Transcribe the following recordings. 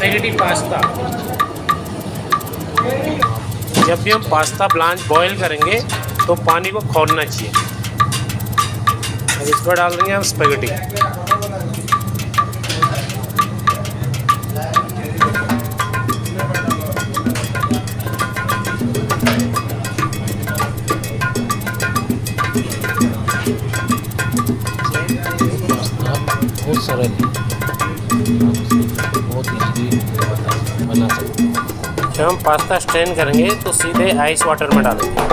Spaghetti pasta. जब भी हम पास्ता ब्लांच बॉईल करेंगे तो पानी को खोलना चाहिए। अब इस पर डाल देंगे हम स्पैगेटी। बहुत सरल है, बहुत इजीली बना सकते हैं। जब हम पास्ता स्ट्रेन करेंगे तो सीधे आइस वाटर में डालेंगे।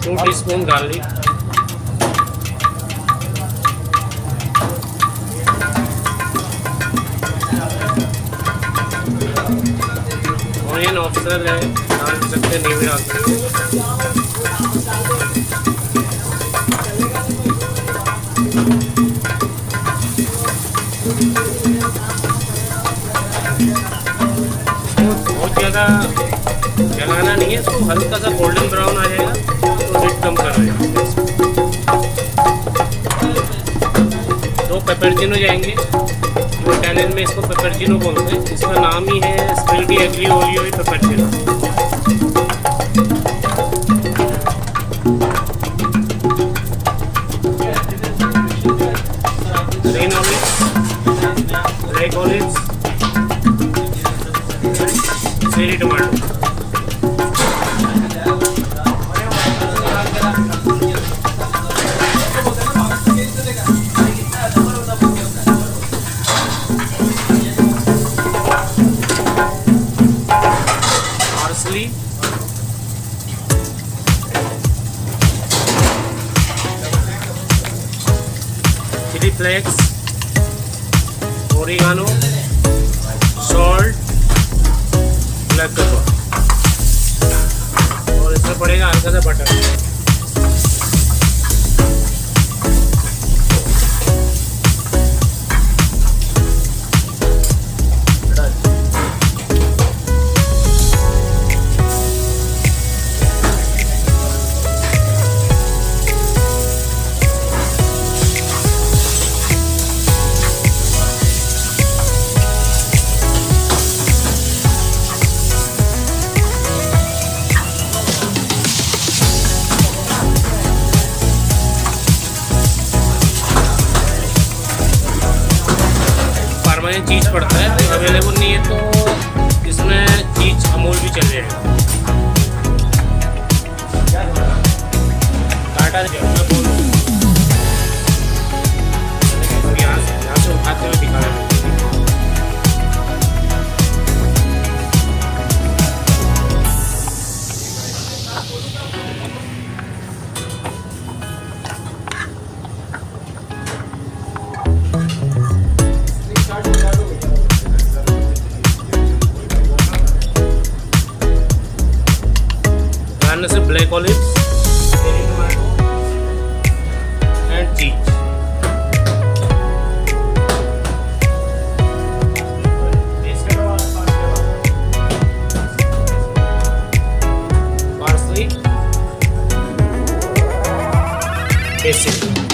Two teaspoon garlic, onion optional है, डाल सकते नहीं भी डाल सकते। बहुत ज़्यादा जलाना नहीं है, इसको हल्का सा गोल्डन ब्राउन आ जाएगा तो हिट कम कर रहे हैं। दो पेपरचिनो जाएंगे, जो इटालियन में इसको पेपरचिनो बोलते हैं। इसका नाम ही है स्पैगेटी एग्लियो ओलियो ही peperoncino. Green olives, black olives, cherry tomato. Chilli flakes, oregano, salt, black pepper और इसमें पड़ेगा हल्का सा बटर। चीज़ पड़ता है, अवेलेबल नहीं है तो इसमें चीज़ अमूल भी चल जाएगा। काटा मैं बोलूँ यहाँ से उठाते हुए दिखा रहे हैं। से black olives, cherry tomato and cheese. Parsley, basic.